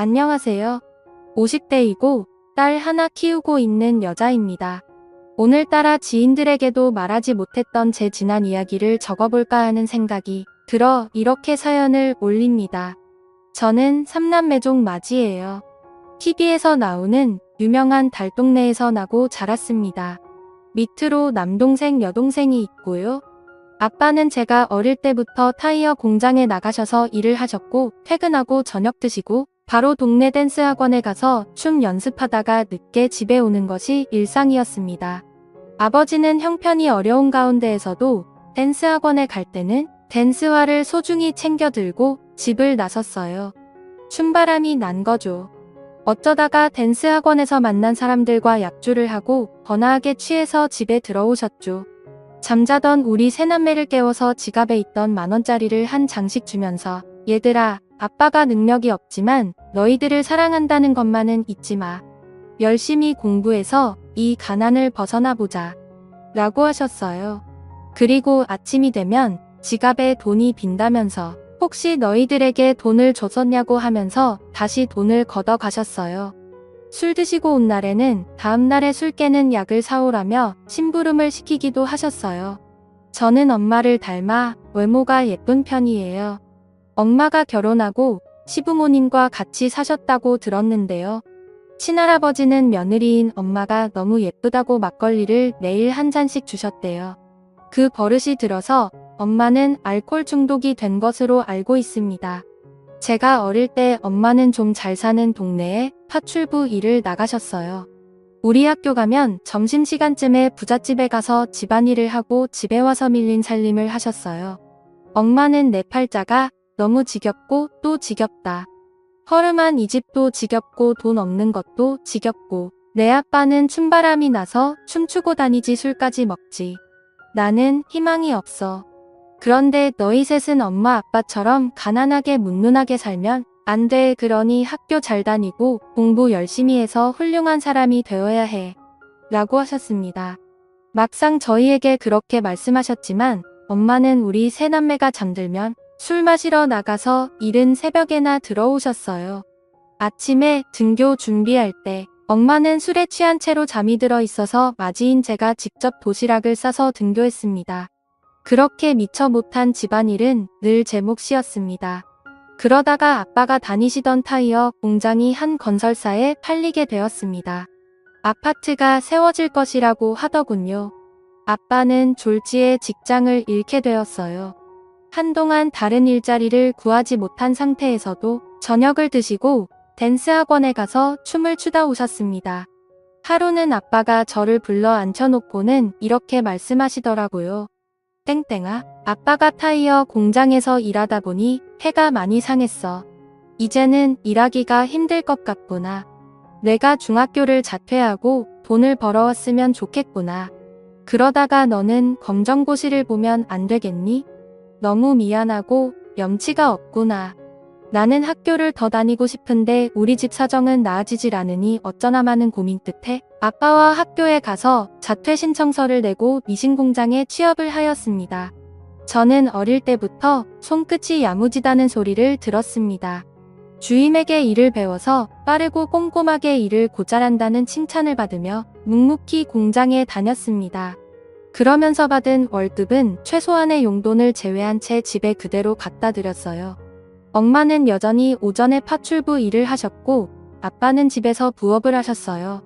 안녕하세요. 50대이고 딸 하나 키우고 있는 여자입니다. 오늘따라 지인들에게도 말하지 못했던 제 지난 이야기를 적어볼까 하는 생각이 들어 이렇게 사연을 올립니다. 저는 3남매 중 맞이예요. TV에서 나오는 유명한 달동네에서 나고 자랐습니다. 밑으로 남동생, 여동생이 있고요. 아빠는 제가 어릴 때부터 타이어 공장에 나가셔서 일을 하셨고 퇴근하고 저녁 드시고 바로 동네 댄스 학원에 가서 춤 연습하다가 늦게 집에 오는 것이 일상이었습니다. 아버지는 형편이 어려운 가운데에서도 댄스 학원에 갈 때는 댄스화를 소중히 챙겨 들고 집을 나섰어요. 춤바람이 난 거죠. 어쩌다가 댄스 학원에서 만난 사람들과 약주를 하고 번화하게 취해서 집에 들어오셨죠. 잠자던 우리 새남매를 깨워서 지갑에 있던 10,000원짜리를 한 장씩 주면서 얘들아, 아빠가 능력이 없지만 너희들을 사랑한다는 것만은 잊지 마. 열심히 공부해서 이 가난을 벗어나 보자. 라고 하셨어요. 그리고 아침이 되면 지갑에 돈이 빈다면서 혹시 너희들에게 돈을 줬었냐고 하면서 다시 돈을 걷어 가셨어요. 술 드시고 온 날에는 다음날에 술 깨는 약을 사오라며 심부름을 시키기도 하셨어요. 저는 엄마를 닮아 외모가 예쁜 편이에요. 엄마가 결혼하고 시부모님과 같이 사셨다고 들었는데요. 친할아버지는 며느리인 엄마가 너무 예쁘다고 막걸리를 매일 한 잔씩 주셨대요. 그 버릇이 들어서 엄마는 알코올 중독이 된 것으로 알고 있습니다. 제가 어릴 때 엄마는 좀 잘 사는 동네에 파출부 일을 나가셨어요. 우리 학교 가면 점심시간쯤에 부잣집에 가서 집안일을 하고 집에 와서 밀린 살림을 하셨어요. 엄마는 내 팔자가 너무 지겹고 또 지겹다. 허름한 이 집도 지겹고 돈 없는 것도 지겹고 내 아빠는 춤바람이 나서 춤추고 다니지 술까지 먹지. 나는 희망이 없어. 그런데 너희 셋은 엄마 아빠처럼 가난하게 문문하게 살면 안 돼. 그러니 학교 잘 다니고 공부 열심히 해서 훌륭한 사람이 되어야 해. 라고 하셨습니다. 막상 저희에게 그렇게 말씀하셨지만 엄마는 우리 새남매가 잠들면 술 마시러 나가서 이른 새벽에나 들어오셨어요. 아침에 등교 준비할 때 엄마는 술에 취한 채로 잠이 들어 있어서 맞이인 제가 직접 도시락을 싸서 등교했습니다. 그렇게 미처 못한 집안일은 늘 제 몫이었습니다. 그러다가 아빠가 다니시던 타이어 공장이 한 건설사에 팔리게 되었습니다. 아파트가 세워질 것이라고 하더군요. 아빠는 졸지에 직장을 잃게 되었어요. 한동안 다른 일자리를 구하지 못한 상태에서도 저녁을 드시고 댄스 학원에 가서 춤을 추다 오셨습니다. 하루는 아빠가 저를 불러 앉혀놓고는 이렇게 말씀하시더라고요. 땡땡아, 아빠가 타이어 공장에서 일하다 보니 해가 많이 상했어. 이제는 일하기가 힘들 것 같구나. 내가 중학교를 자퇴하고 돈을 벌어왔으면 좋겠구나. 그러다가 너는 검정고시를 보면 안 되겠니? 너무 미안하고 염치가 없구나. 나는 학교를 더 다니고 싶은데 우리 집 사정은 나아지질 않으니 어쩌나 마는 고민 끝에 아빠와 학교에 가서 자퇴 신청서를 내고 미신공장에 취업을 하였습니다. 저는 어릴 때부터 손끝이 야무지다는 소리를 들었습니다. 주임에게 일을 배워서 빠르고 꼼꼼하게 일을 고잘한다는 칭찬을 받으며 묵묵히 공장에 다녔습니다. 그러면서 받은 월급은 최소한의 용돈을 제외한 채 집에 그대로 갖다 드렸어요. 엄마는 여전히 오전에 파출부 일을 하셨고 아빠는 집에서 부업을 하셨어요.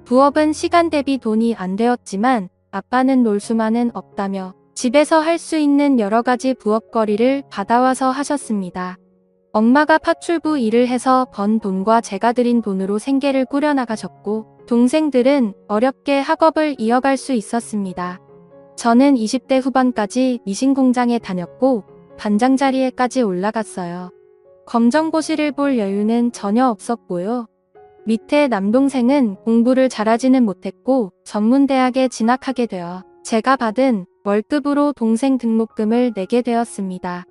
부업은 시간 대비 돈이 안 되었지만 아빠는 놀 수만은 없다며 집에서 할 수 있는 여러 가지 부업거리를 받아와서 하셨습니다. 엄마가 파출부 일을 해서 번 돈과 제가 들인 돈으로 생계를 꾸려나가셨고 동생들은 어렵게 학업을 이어갈 수 있었습니다. 저는 20대 후반까지 미신공장에 다녔고 반장 자리에까지 올라갔어요. 검정고시를 볼 여유는 전혀 없었고요. 밑에 남동생은 공부를 잘하지는 못했고 전문대학에 진학하게 되어 제가 받은 월급으로 동생 등록금을 내게 되었습니다.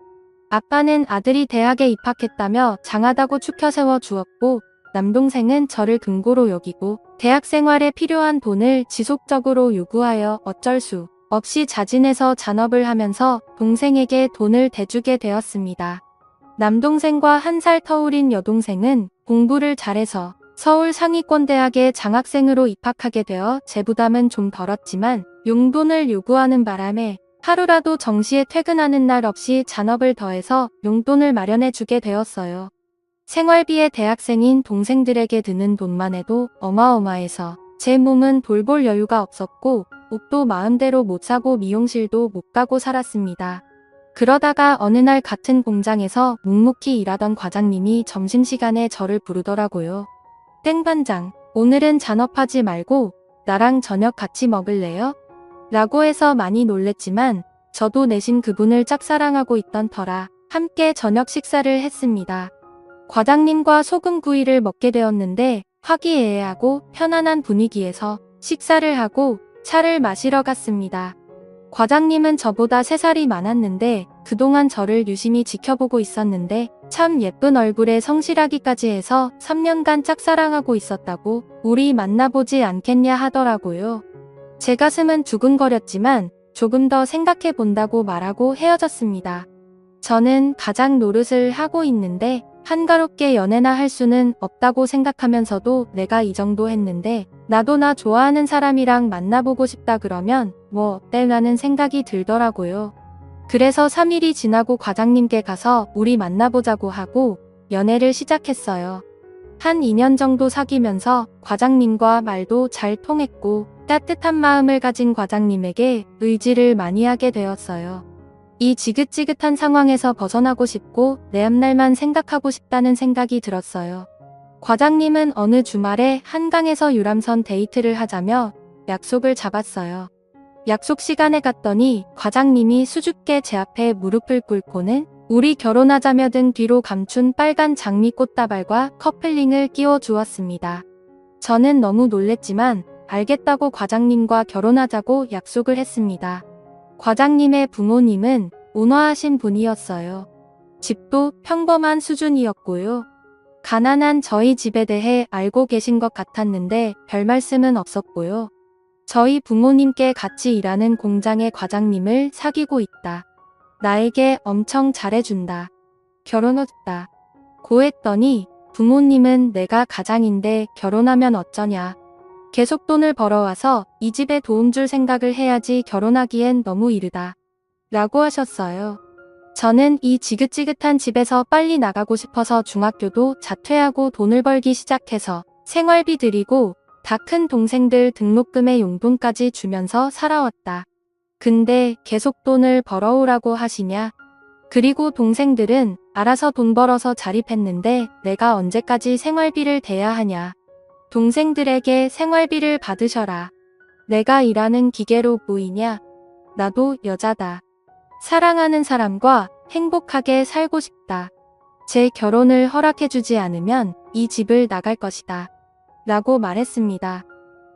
아빠는 아들이 대학에 입학했다며 장하다고 추켜 세워 주었고 남동생은 저를 금고로 여기고 대학 생활에 필요한 돈을 지속적으로 요구하여 어쩔 수 없이 자진해서 잔업을 하면서 동생에게 돈을 대주게 되었습니다. 남동생과 1살 터울인 여동생은 공부를 잘해서 서울 상위권대학에 장학생으로 입학하게 되어 제 부담은 좀 덜었지만 용돈을 요구하는 바람에 하루라도 정시에 퇴근하는 날 없이 잔업을 더해서 용돈을 마련해 주게 되었어요. 생활비에 대학생인 동생들에게 드는 돈만 해도 어마어마해서 제 몸은 돌볼 여유가 없었고 옷도 마음대로 못 사고 미용실도 못 가고 살았습니다. 그러다가 어느 날 같은 공장에서 묵묵히 일하던 과장님이 점심시간에 저를 부르더라고요. 땡 반장, 오늘은 잔업하지 말고 나랑 저녁 같이 먹을래요? 라고 해서 많이 놀랬지만 저도 내심 그분을 짝사랑하고 있던 터라 함께 저녁 식사를 했습니다. 과장님과 소금구이를 먹게 되었는데 화기애애하고 편안한 분위기에서 식사를 하고 차를 마시러 갔습니다. 과장님은 저보다 3살이 많았는데 그동안 저를 유심히 지켜보고 있었는데 참 예쁜 얼굴에 성실하기까지 해서 3년간 짝사랑하고 있었다고 우리 만나보지 않겠냐 하더라고요. 제 가슴은 두근거렸지만 조금 더 생각해 본다고 말하고 헤어졌습니다. 저는 가장 노릇을 하고 있는데 한가롭게 연애나 할 수는 없다고 생각하면서도 내가 이 정도 했는데 나도 나 좋아하는 사람이랑 만나보고 싶다 그러면 뭐 어때라는 생각이 들더라고요. 그래서 3일이 지나고 과장님께 가서 우리 만나보자고 하고 연애를 시작했어요. 한 2년 정도 사귀면서 과장님과 말도 잘 통했고 따뜻한 마음을 가진 과장님에게 의지를 많이 하게 되었어요. 이 지긋지긋한 상황에서 벗어나고 싶고 내 앞날만 생각하고 싶다는 생각이 들었어요. 과장님은 어느 주말에 한강에서 유람선 데이트를 하자며 약속을 잡았어요. 약속 시간에 갔더니 과장님이 수줍게 제 앞에 무릎을 꿇고는 우리 결혼하자며 등 뒤로 감춘 빨간 장미 꽃다발과 커플링을 끼워 주었습니다. 저는 너무 놀랬지만 알겠다고 과장님과 결혼하자고 약속을 했습니다. 과장님의 부모님은 온화하신 분이었어요. 집도 평범한 수준이었고요. 가난한 저희 집에 대해 알고 계신 것 같았는데 별 말씀은 없었고요. 저희 부모님께 같이 일하는 공장의 과장님을 사귀고 있다. 나에게 엄청 잘해준다. 결혼했다. 고 했더니 부모님은 내가 가장인데 결혼하면 어쩌냐. 계속 돈을 벌어와서 이 집에 도움 줄 생각을 해야지 결혼하기엔 너무 이르다. 라고 하셨어요. 저는 이 지긋지긋한 집에서 빨리 나가고 싶어서 중학교도 자퇴하고 돈을 벌기 시작해서 생활비 드리고 다 큰 동생들 등록금의 용돈까지 주면서 살아왔다. 근데 계속 돈을 벌어오라고 하시냐? 그리고 동생들은 알아서 돈 벌어서 자립했는데 내가 언제까지 생활비를 대야 하냐? 동생들에게 생활비를 받으셔라. 내가 일하는 기계로 보이냐? 나도 여자다. 사랑하는 사람과 행복하게 살고 싶다. 제 결혼을 허락해주지 않으면 이 집을 나갈 것이다. 라고 말했습니다.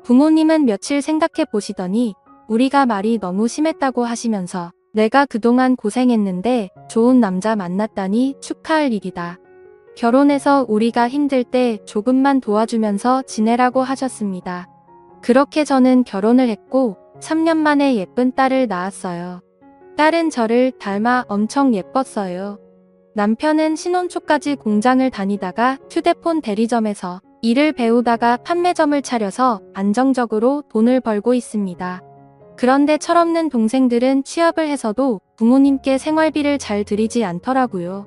부모님은 며칠 생각해 보시더니 우리가 말이 너무 심했다고 하시면서 내가 그동안 고생했는데 좋은 남자 만났다니 축하할 일이다. 결혼해서 우리가 힘들 때 조금만 도와주면서 지내라고 하셨습니다. 그렇게 저는 결혼을 했고 3년 만에 예쁜 딸을 낳았어요. 딸은 저를 닮아 엄청 예뻤어요. 남편은 신혼 초까지 공장을 다니다가 휴대폰 대리점에서 일을 배우다가 판매점을 차려서 안정적으로 돈을 벌고 있습니다. 그런데 철없는 동생들은 취업을 해서도 부모님께 생활비를 잘 드리지 않더라고요.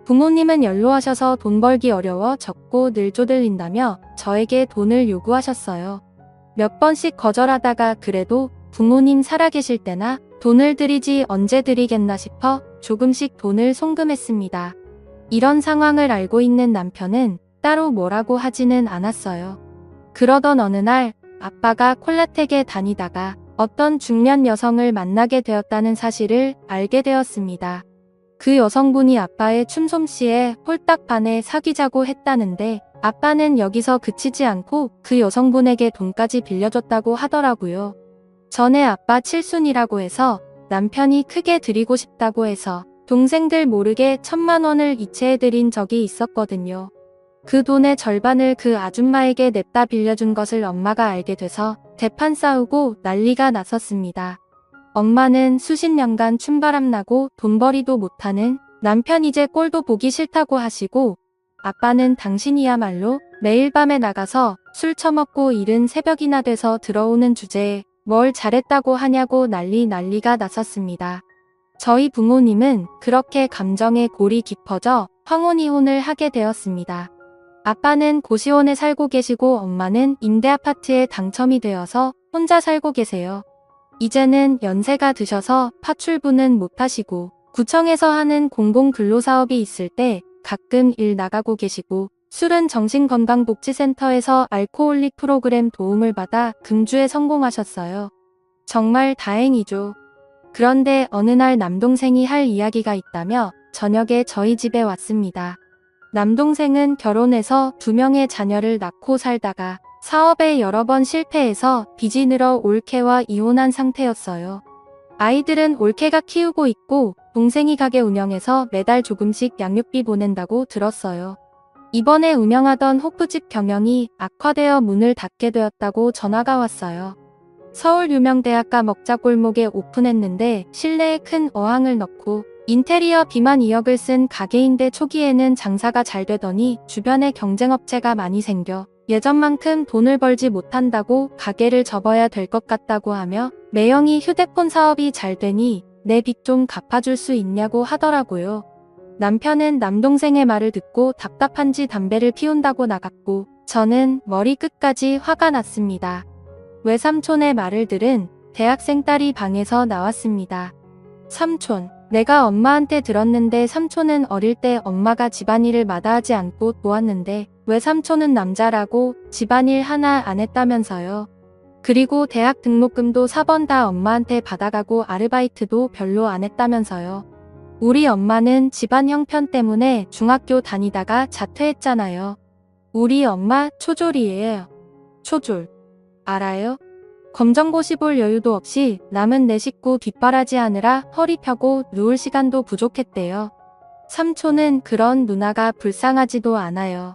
부모님은 연로하셔서 돈 벌기 어려워 적고 늘 쪼들린다며 저에게 돈을 요구하셨어요. 몇 번씩 거절하다가 그래도 부모님 살아계실 때나 돈을 드리지 언제 드리겠나 싶어 조금씩 돈을 송금했습니다. 이런 상황을 알고 있는 남편은 따로 뭐라고 하지는 않았어요. 그러던 어느 날 아빠가 콜라텍에 다니다가 어떤 중년 여성을 만나게 되었다는 사실을 알게 되었습니다. 그 여성분이 아빠의 춤솜씨에 홀딱 반해 사귀자고 했다는데 아빠는 여기서 그치지 않고 그 여성분에게 돈까지 빌려줬다고 하더라고요. 전에 아빠 칠순이라고 해서 남편이 크게 드리고 싶다고 해서 동생들 모르게 1,000만 원을 이체해드린 적이 있었거든요. 그 돈의 절반을 그 아줌마에게 냈다 빌려준 것을 엄마가 알게 돼서 대판 싸우고 난리가 났었습니다. 엄마는 수십 년간 춤바람 나고 돈벌이도 못하는 남편 이제 꼴도 보기 싫다고 하시고 아빠는 당신이야말로 매일 밤에 나가서 술 처먹고 이른 새벽이나 돼서 들어오는 주제에 뭘 잘했다고 하냐고 난리가 났었습니다. 저희 부모님은 그렇게 감정의 골이 깊어져 황혼이혼을 하게 되었습니다. 아빠는 고시원에 살고 계시고 엄마는 임대아파트에 당첨이 되어서 혼자 살고 계세요. 이제는 연세가 드셔서 파출부는 못하시고 구청에서 하는 공공근로사업이 있을 때 가끔 일 나가고 계시고 술은 정신건강복지센터에서 알코올릭 프로그램 도움을 받아 금주에 성공하셨어요. 정말 다행이죠. 그런데 어느 날 남동생이 할 이야기가 있다며 저녁에 저희 집에 왔습니다. 남동생은 결혼해서 2명의 자녀를 낳고 살다가 사업에 여러 번 실패해서 빚이 늘어 올케와 이혼한 상태였어요. 아이들은 올케가 키우고 있고 동생이 가게 운영해서 매달 조금씩 양육비 보낸다고 들었어요. 이번에 운영하던 호프집 경영이 악화되어 문을 닫게 되었다고 전화가 왔어요. 서울 유명 대학가 먹자골목에 오픈했는데 실내에 큰 어항을 넣고 인테리어 비만 2억을 쓴 가게인데 초기에는 장사가 잘 되더니 주변에 경쟁업체가 많이 생겨 예전만큼 돈을 벌지 못한다고 가게를 접어야 될 것 같다고 하며 매형이 휴대폰 사업이 잘 되니 내 빚 좀 갚아줄 수 있냐고 하더라고요. 남편은 남동생의 말을 듣고 답답한지 담배를 피운다고 나갔고 저는 머리 끝까지 화가 났습니다. 외삼촌의 말을 들은 대학생 딸이 방에서 나왔습니다. 삼촌, 내가 엄마한테 들었는데 삼촌은 어릴 때 엄마가 집안일을 마다하지 않고 도왔는데 왜 삼촌은 남자라고 집안일 하나 안 했다면서요. 그리고 대학 등록금도 4번 다 엄마한테 받아가고 아르바이트도 별로 안 했다면서요. 우리 엄마는 집안 형편 때문에 중학교 다니다가 자퇴했잖아요. 우리 엄마 초졸이에요. 초졸. 알아요? 검정고시 볼 여유도 없이 남은 내 식구 뒷바라지하느라 허리 펴고 누울 시간도 부족했대요. 삼촌은 그런 누나가 불쌍하지도 않아요.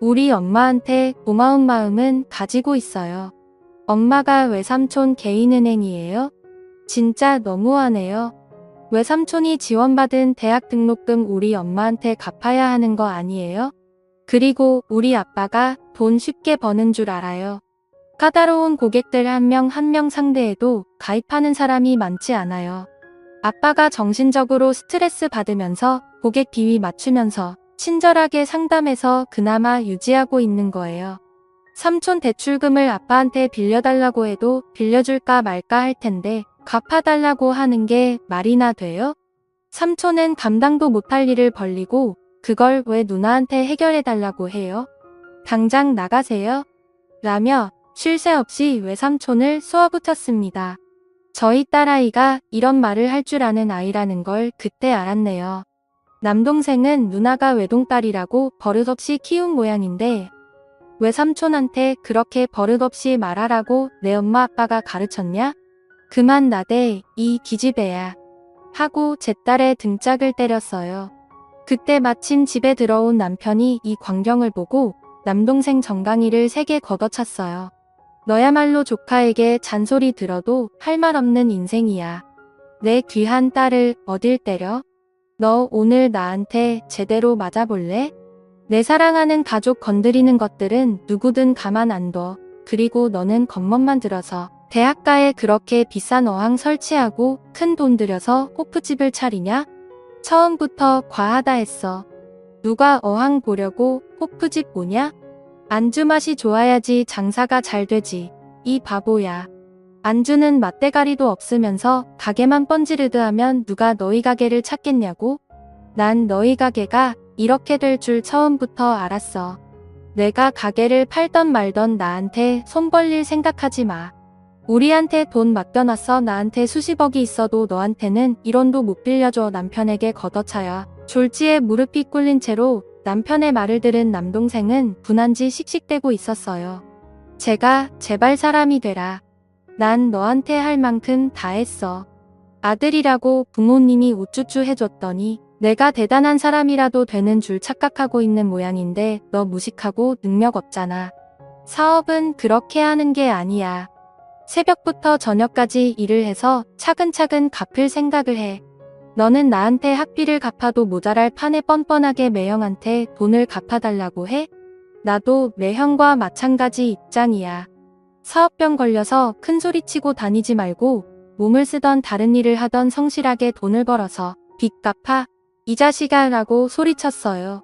우리 엄마한테 고마운 마음은 가지고 있어요. 엄마가 외삼촌 개인은행이에요? 진짜 너무하네요. 외삼촌이 지원받은 대학 등록금 우리 엄마한테 갚아야 하는 거 아니에요? 그리고 우리 아빠가 돈 쉽게 버는 줄 알아요. 까다로운 고객들 한 명 한 명 상대해도 가입하는 사람이 많지 않아요. 아빠가 정신적으로 스트레스 받으면서 고객 비위 맞추면서 친절하게 상담해서 그나마 유지하고 있는 거예요. 삼촌 대출금을 아빠한테 빌려달라고 해도 빌려줄까 말까 할 텐데 갚아달라고 하는 게 말이나 돼요? 삼촌은 감당도 못할 일을 벌리고 그걸 왜 누나한테 해결해달라고 해요? 당장 나가세요. 라며 쉴 새 없이 외삼촌을 쏘아붙였습니다. 저희 딸아이가 이런 말을 할 줄 아는 아이라는 걸 그때 알았네요. 남동생은 누나가 외동딸이라고 버릇없이 키운 모양인데 외삼촌한테 그렇게 버릇없이 말하라고 내 엄마 아빠가 가르쳤냐? 그만 나대 이 기집애야 하고 제 딸의 등짝을 때렸어요. 그때 마침 집에 들어온 남편이 이 광경을 보고 남동생 정강이를 세게 걷어찼어요. 너야말로 조카에게 잔소리 들어도 할 말 없는 인생이야. 내 귀한 딸을 어딜 때려? 너 오늘 나한테 제대로 맞아볼래? 내 사랑하는 가족 건드리는 것들은 누구든 가만 안 둬. 그리고 너는 겉멋만 들어서 대학가에 그렇게 비싼 어항 설치하고 큰 돈 들여서 호프집을 차리냐? 처음부터 과하다 했어. 누가 어항 보려고 호프집 보냐? 안주 맛이 좋아야지 장사가 잘 되지. 이 바보야. 안주는 맛대가리도 없으면서 가게만 번지르드 하면 누가 너희 가게를 찾겠냐고? 난 너희 가게가 이렇게 될 줄 처음부터 알았어. 내가 가게를 팔던 말던 나한테 손 벌릴 생각하지 마. 우리한테 돈 맡겨놨어. 나한테 수십억이 있어도 너한테는 1원도 못 빌려줘. 남편에게 걷어차야 졸지에 무릎이 꿇린 채로 남편의 말을 들은 남동생은 분한지 씩씩대고 있었어요. 제가 제발 사람이 되라. 난 너한테 할 만큼 다 했어. 아들이라고 부모님이 우쭈쭈 해줬더니 내가 대단한 사람이라도 되는 줄 착각하고 있는 모양인데 너 무식하고 능력 없잖아. 사업은 그렇게 하는 게 아니야. 새벽부터 저녁까지 일을 해서 차근차근 갚을 생각을 해. 너는 나한테 학비를 갚아도 모자랄 판에 뻔뻔하게 매형한테 돈을 갚아달라고 해? 나도 매형과 마찬가지 입장이야. 사업병 걸려서 큰 소리 치고 다니지 말고 몸을 쓰던 다른 일을 하던 성실하게 돈을 벌어서 빚 갚아. 이 자식아 라고 소리쳤어요.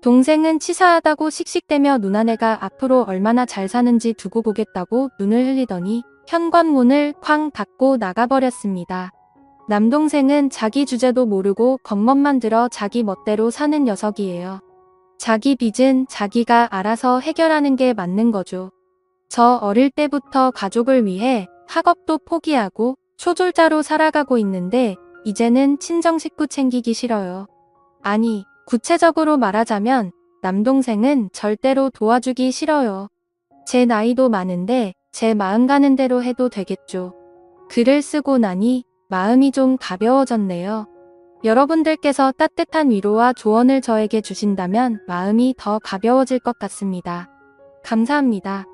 동생은 치사하다고 씩씩대며 누나네가 앞으로 얼마나 잘 사는지 두고 보겠다고 눈을 흘리더니 현관문을 쾅 닫고 나가버렸습니다. 남동생은 자기 주제도 모르고 겉멋만 들어 자기 멋대로 사는 녀석이에요. 자기 빚은 자기가 알아서 해결하는 게 맞는 거죠. 저 어릴 때부터 가족을 위해 학업도 포기하고 초졸자로 살아가고 있는데 이제는 친정 식구 챙기기 싫어요. 아니, 구체적으로 말하자면 남동생은 절대로 도와주기 싫어요. 제 나이도 많은데 제 마음 가는 대로 해도 되겠죠. 글을 쓰고 나니 마음이 좀 가벼워졌네요. 여러분들께서 따뜻한 위로와 조언을 저에게 주신다면 마음이 더 가벼워질 것 같습니다. 감사합니다.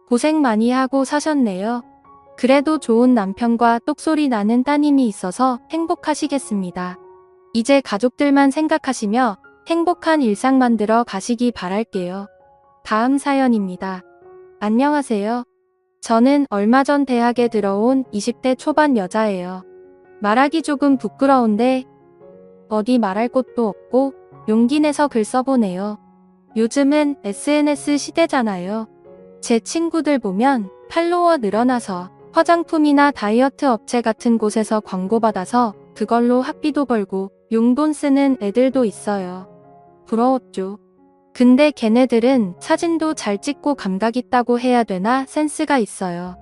고생 많이 하고 사셨네요. 그래도 좋은 남편과 똑소리 나는 따님이 있어서 행복하시겠습니다. 이제 가족들만 생각하시며 행복한 일상 만들어 가시기 바랄게요. 다음 사연입니다. 안녕하세요. 저는 얼마 전 대학에 들어온 20대 초반 여자예요. 말하기 조금 부끄러운데 어디 말할 곳도 없고 용기 내서 글 써보네요. 요즘은 SNS 시대잖아요. 제 친구들 보면 팔로워 늘어나서 화장품이나 다이어트 업체 같은 곳에서 광고받아서 그걸로 학비도 벌고 용돈 쓰는 애들도 있어요. 부러웠죠. 근데 걔네들은 사진도 잘 찍고 감각 있다고 해야 되나 센스가 있어요.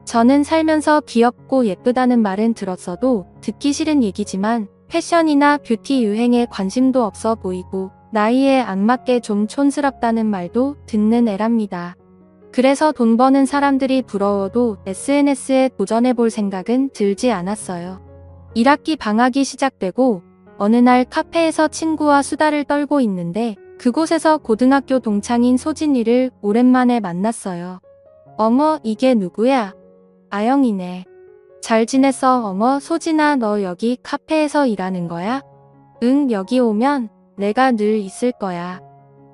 저는 살면서 귀엽고 예쁘다는 말은 들었어도 듣기 싫은 얘기지만 패션이나 뷰티 유행에 관심도 없어 보이고 나이에 안 맞게 좀 촌스럽다는 말도 듣는 애랍니다. 그래서 돈 버는 사람들이 부러워도 SNS에 도전해볼 생각은 들지 않았어요. 1학기 방학이 시작되고 어느 날 카페에서 친구와 수다를 떨고 있는데 그곳에서 고등학교 동창인 소진이를 오랜만에 만났어요. 어머, 이게 누구야? 아영이네. 잘 지냈어? 어머, 소진아, 너 여기 카페에서 일하는 거야? 응, 여기 오면 내가 늘 있을 거야.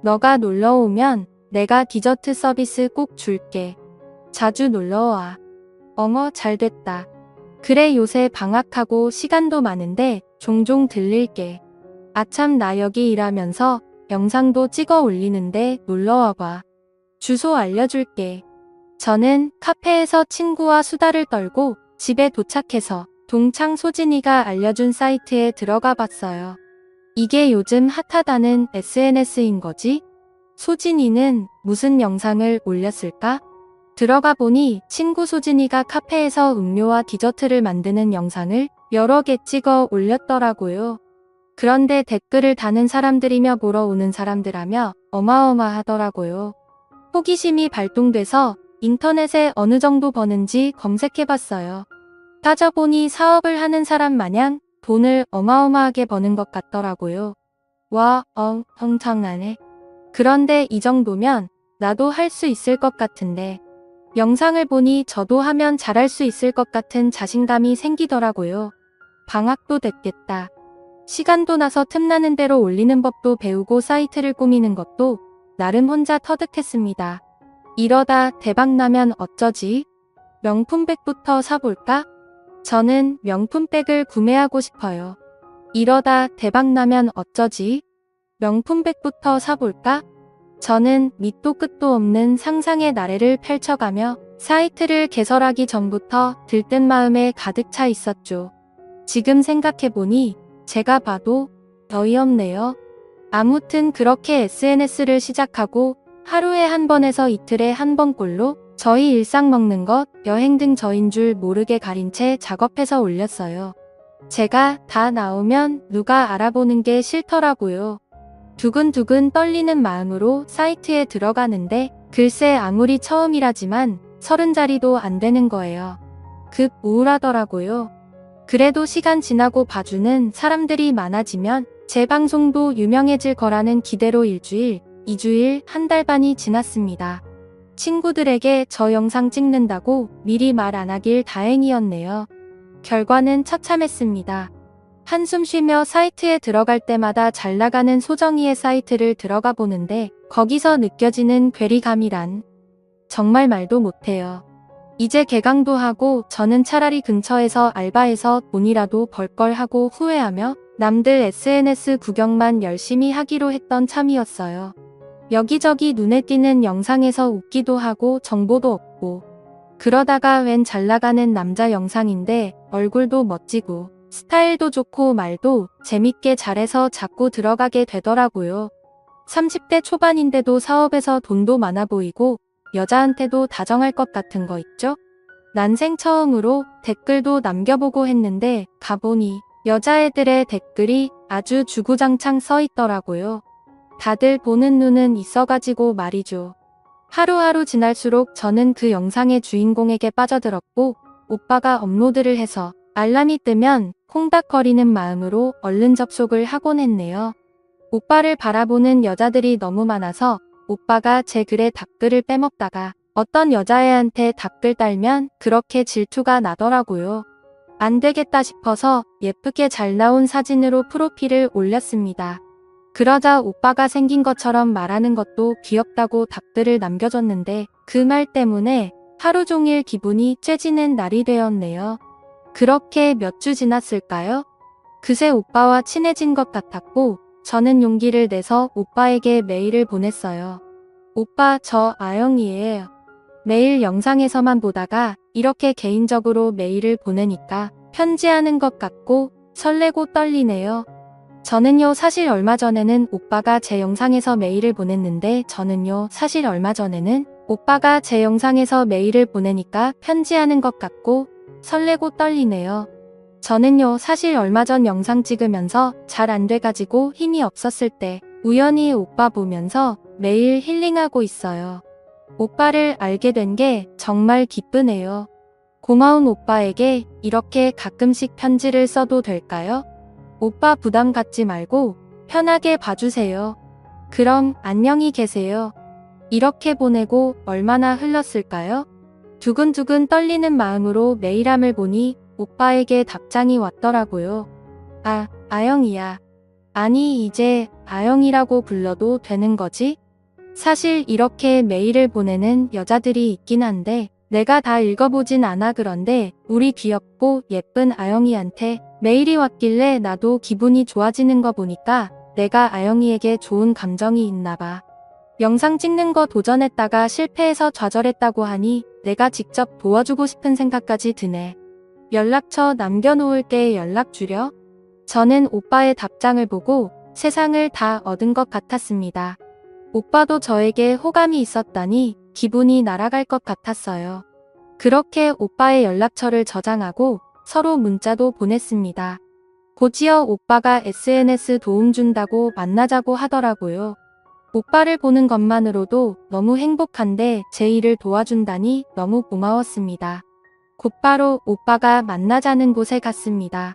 너가 놀러 오면 내가 디저트 서비스 꼭 줄게. 자주 놀러와. 어머, 잘 됐다. 그래, 요새 방학하고 시간도 많은데 종종 들릴게. 아참, 나 여기 일하면서 영상도 찍어 올리는데 놀러와봐. 주소 알려줄게. 저는 카페에서 친구와 수다를 떨고 집에 도착해서 동창 소진이가 알려준 사이트에 들어가 봤어요. 이게 요즘 핫하다는 SNS인 거지? 소진이는 무슨 영상을 올렸을까? 들어가 보니 친구 소진이가 카페에서 음료와 디저트를 만드는 영상을 여러 개 찍어 올렸더라고요. 그런데 댓글을 다는 사람들이며 보러 오는 사람들하며 어마어마하더라고요. 호기심이 발동돼서 인터넷에 어느 정도 버는지 검색해봤어요. 따져보니 사업을 하는 사람 마냥 돈을 어마어마하게 버는 것 같더라고요. 와, 엄청나네. 그런데 이 정도면 나도 할 수 있을 것 같은데. 영상을 보니 저도 하면 잘할 수 있을 것 같은 자신감이 생기더라고요. 방학도 됐겠다. 시간도 나서 틈나는 대로 올리는 법도 배우고 사이트를 꾸미는 것도 나름 혼자 터득했습니다. 이러다 대박 나면 어쩌지? 명품백부터 사볼까? 저는 명품백을 구매하고 싶어요. 이러다 대박 나면 어쩌지? 명품백부터 사볼까? 저는 밑도 끝도 없는 상상의 나래를 펼쳐가며 사이트를 개설하기 전부터 들뜬 마음에 가득 차 있었죠. 지금 생각해보니 제가 봐도 어이없네요. 아무튼 그렇게 SNS를 시작하고 하루에 한 번에서 이틀에 한 번꼴로 저희 일상 먹는 것, 여행 등 저인 줄 모르게 가린 채 작업해서 올렸어요. 제가 다 나오면 누가 알아보는 게 싫더라고요. 두근두근 떨리는 마음으로 사이트에 들어가는데 글쎄 아무리 처음이라지만 30자리도 안 되는 거예요. 급 우울하더라고요. 그래도 시간 지나고 봐주는 사람들이 많아지면 제 방송도 유명해질 거라는 기대로 일주일, 2주일, 한 달 반이 지났습니다. 친구들에게 저 영상 찍는다고 미리 말 안 하길 다행이었네요. 결과는 처참했습니다. 한숨 쉬며 사이트에 들어갈 때마다 잘 나가는 소정이의 사이트를 들어가 보는데 거기서 느껴지는 괴리감이란 정말 말도 못해요. 이제 개강도 하고 저는 차라리 근처에서 알바해서 돈이라도 벌 걸 하고 후회하며 남들 SNS 구경만 열심히 하기로 했던 참이었어요. 여기저기 눈에 띄는 영상에서 웃기도 하고 정보도 얻고 그러다가 웬 잘 나가는 남자 영상인데 얼굴도 멋지고 스타일도 좋고 말도 재밌게 잘해서 자꾸 들어가게 되더라고요. 30대 초반인데도 사업에서 돈도 많아 보이고 여자한테도 다정할 것 같은 거 있죠? 난생 처음으로 댓글도 남겨보고 했는데 가보니 여자애들의 댓글이 아주 주구장창 써 있더라고요. 다들 보는 눈은 있어가지고 말이죠. 하루하루 지날수록 저는 그 영상의 주인공에게 빠져들었고 오빠가 업로드를 해서 알람이 뜨면 콩닥거리는 마음으로 얼른 접속을 하곤 했네요. 오빠를 바라보는 여자들이 너무 많아서 오빠가 제 글에 답글을 빼먹다가 어떤 여자애한테 답글 달면 그렇게 질투가 나더라고요. 안 되겠다 싶어서 예쁘게 잘 나온 사진으로 프로필을 올렸습니다. 그러자 오빠가 생긴 것처럼 말하는 것도 귀엽다고 답글을 남겨줬는데 그 말 때문에 하루 종일 기분이 째지는 날이 되었네요. 그렇게 몇 주 지났을까요? 그새 오빠와 친해진 것 같았고 저는 용기를 내서 오빠에게 메일을 보냈어요. 오빠, 저 아영이에요. 매일 영상에서만 보다가 이렇게 개인적으로 메일을 보내니까 편지하는 것 같고 설레고 떨리네요. 저는요 사실 얼마 전에는 오빠가 제 영상에서 메일을 보냈는데 사실 얼마 전에는 오빠가 제 영상에서 메일을 보내니까 편지하는 것 같고 설레고 떨리네요. 저는요 사실 얼마 전 영상 찍으면서 잘 안 돼가지고 힘이 없었을 때 우연히 오빠 보면서 매일 힐링하고 있어요. 오빠를 알게 된 게 정말 기쁘네요. 고마운 오빠에게 이렇게 가끔씩 편지를 써도 될까요? 오빠 부담 갖지 말고 편하게 봐주세요. 그럼 안녕히 계세요. 이렇게 보내고 얼마나 흘렀을까요? 두근두근 떨리는 마음으로 메일함을 보니 오빠에게 답장이 왔더라고요. 아, 아영이야. 아니, 이제 아영이라고 불러도 되는 거지? 사실 이렇게 메일을 보내는 여자들이 있긴 한데 내가 다 읽어보진 않아. 그런데 우리 귀엽고 예쁜 아영이한테 메일이 왔길래 나도 기분이 좋아지는 거 보니까 내가 아영이에게 좋은 감정이 있나 봐. 영상 찍는 거 도전했다가 실패해서 좌절했다고 하니 내가 직접 도와주고 싶은 생각까지 드네. 연락처 남겨놓을게. 연락 주려? 저는 오빠의 답장을 보고 세상을 다 얻은 것 같았습니다. 오빠도 저에게 호감이 있었다니 기분이 날아갈 것 같았어요. 그렇게 오빠의 연락처를 저장하고 서로 문자도 보냈습니다. 곧이어 오빠가 SNS 도움 준다고 만나자고 하더라고요. 오빠를 보는 것만으로도 너무 행복한데 제 일을 도와준다니 너무 고마웠습니다. 곧바로 오빠가 만나자는 곳에 갔습니다.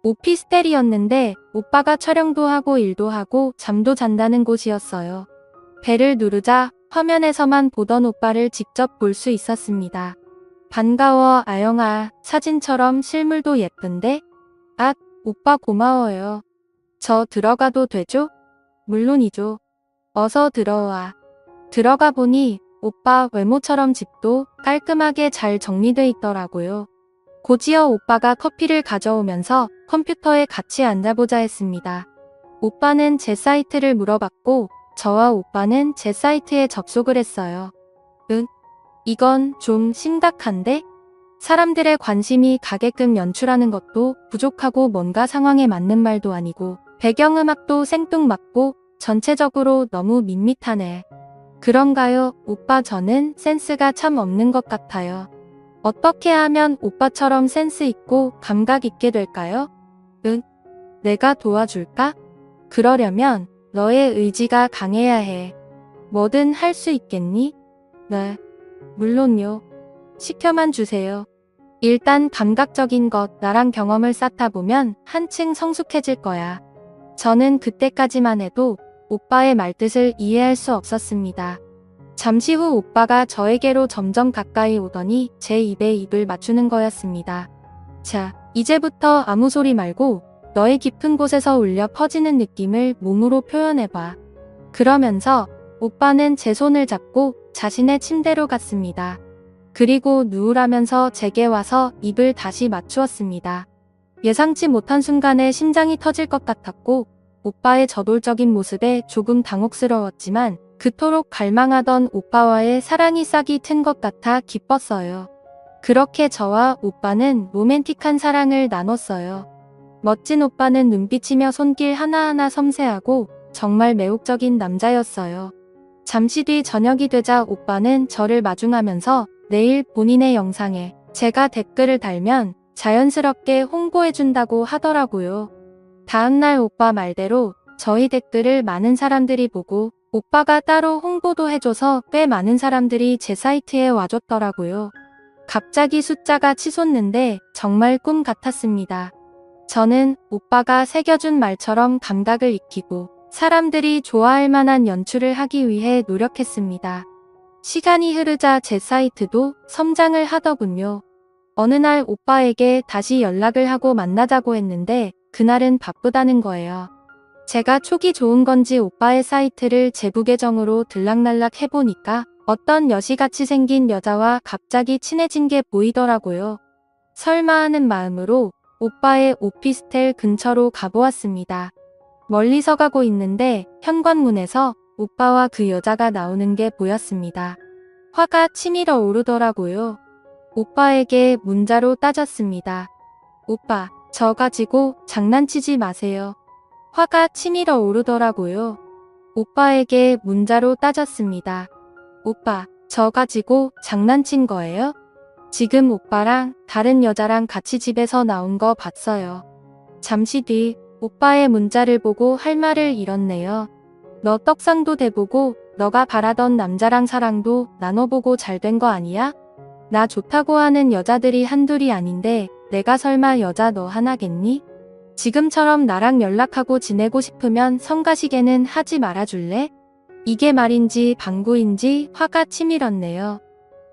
오피스텔이었는데 오빠가 촬영도 하고 일도 하고 잠도 잔다는 곳이었어요. 배를 누르자 화면에서만 보던 오빠를 직접 볼 수 있었습니다. 반가워 아영아. 사진처럼 실물도 예쁜데? 아, 오빠 고마워요. 저 들어가도 되죠? 물론이죠. 어서 들어와. 들어가 보니 오빠 외모처럼 집도 깔끔하게 잘 정리돼 있더라고요. 곧이어 오빠가 커피를 가져오면서 컴퓨터에 같이 앉아보자 했습니다. 오빠는 제 사이트를 물어봤고 저와 오빠는 제 사이트에 접속을 했어요. 이건 좀 심각한데? 사람들의 관심이 가게끔 연출하는 것도 부족하고 뭔가 상황에 맞는 말도 아니고 배경음악도 생뚱맞고 전체적으로 너무 밋밋하네. 그런가요? 오빠 저는 센스가 참 없는 것 같아요. 어떻게 하면 오빠처럼 센스 있고 감각 있게 될까요? 내가 도와줄까? 그러려면 너의 의지가 강해야 해. 뭐든 할 수 있겠니? 네. 물론요. 시켜만 주세요. 일단 감각적인 것, 나랑 경험을 쌓다 보면 한층 성숙해질 거야. 저는 그때까지만 해도 오빠의 말뜻을 이해할 수 없었습니다. 잠시 후 오빠가 저에게로 점점 가까이 오더니 제 입에 입을 맞추는 거였습니다. 자, 이제부터 아무 소리 말고 너의 깊은 곳에서 울려 퍼지는 느낌을 몸으로 표현해봐. 그러면서 오빠는 제 손을 잡고 자신의 침대로 갔습니다. 그리고 누우라면서 제게 와서 입을 다시 맞추었습니다. 예상치 못한 순간에 심장이 터질 것 같았고 오빠의 저돌적인 모습에 조금 당혹스러웠지만 그토록 갈망하던 오빠와의 사랑이 싹이 튼 것 같아 기뻤어요. 그렇게 저와 오빠는 로맨틱한 사랑을 나눴어요. 멋진 오빠는 눈빛이며 손길 하나하나 섬세하고 정말 매혹적인 남자였어요. 잠시 뒤 저녁이 되자 오빠는 저를 마중하면서 내일 본인의 영상에 제가 댓글을 달면 자연스럽게 홍보해준다고 하더라고요. 다음날 오빠 말대로 저희 댓글을 많은 사람들이 보고 오빠가 따로 홍보도 해줘서 꽤 많은 사람들이 제 사이트에 와줬더라고요. 갑자기 숫자가 치솟는데 정말 꿈 같았습니다. 저는 오빠가 새겨준 말처럼 감각을 익히고 사람들이 좋아할 만한 연출을 하기 위해 노력했습니다. 시간이 흐르자 제 사이트도 성장을 하더군요. 어느 날 오빠에게 다시 연락을 하고 만나자고 했는데 그날은 바쁘다는 거예요. 제가 촉이 좋은 건지 오빠의 사이트를 제부 계정으로 들락날락 해보니까 어떤 여시같이 생긴 여자와 갑자기 친해진 게 보이더라고요. 설마 하는 마음으로 오빠의 오피스텔 근처로 가보았습니다. 멀리서 가고 있는데 현관문에서 오빠와 그 여자가 나오는 게 보였습니다. 화가 치밀어 오르더라고요. 오빠에게 문자로 따졌습니다. 오빠, 저 가지고 장난치지 마세요. 화가 치밀어 오르더라고요. 오빠에게 문자로 따졌습니다. 오빠, 저 가지고 장난친 거예요? 지금 오빠랑 다른 여자랑 같이 집에서 나온 거 봤어요. 잠시 뒤 오빠의 문자를 보고 할 말을 잃었네요. 너 떡상도 돼보고 너가 바라던 남자랑 사랑도 나눠보고 잘 된 거 아니야? 나 좋다고 하는 여자들이 한둘이 아닌데 내가 설마 여자 너 하나겠니? 지금처럼 나랑 연락하고 지내고 싶으면 성가시게는 하지 말아줄래? 이게 말인지 방구인지 화가 치밀었네요.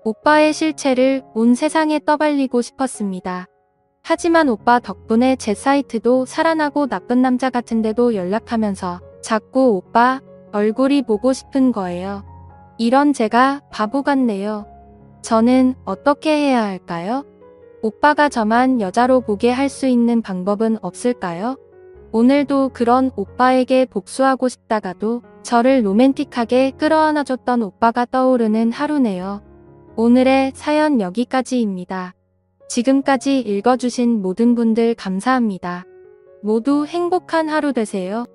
오빠의 실체를 온 세상에 떠발리고 싶었습니다. 하지만 오빠 덕분에 제 사이트도 살아나고 나쁜 남자 같은데도 연락하면서 자꾸 오빠 얼굴이 보고 싶은 거예요. 이런 제가 바보 같네요. 저는 어떻게 해야 할까요? 오빠가 저만 여자로 보게 할 수 있는 방법은 없을까요? 오늘도 그런 오빠에게 복수하고 싶다가도 저를 로맨틱하게 끌어안아줬던 오빠가 떠오르는 하루네요. 오늘의 사연 여기까지입니다. 지금까지 읽어주신 모든 분들 감사합니다. 모두 행복한 하루 되세요.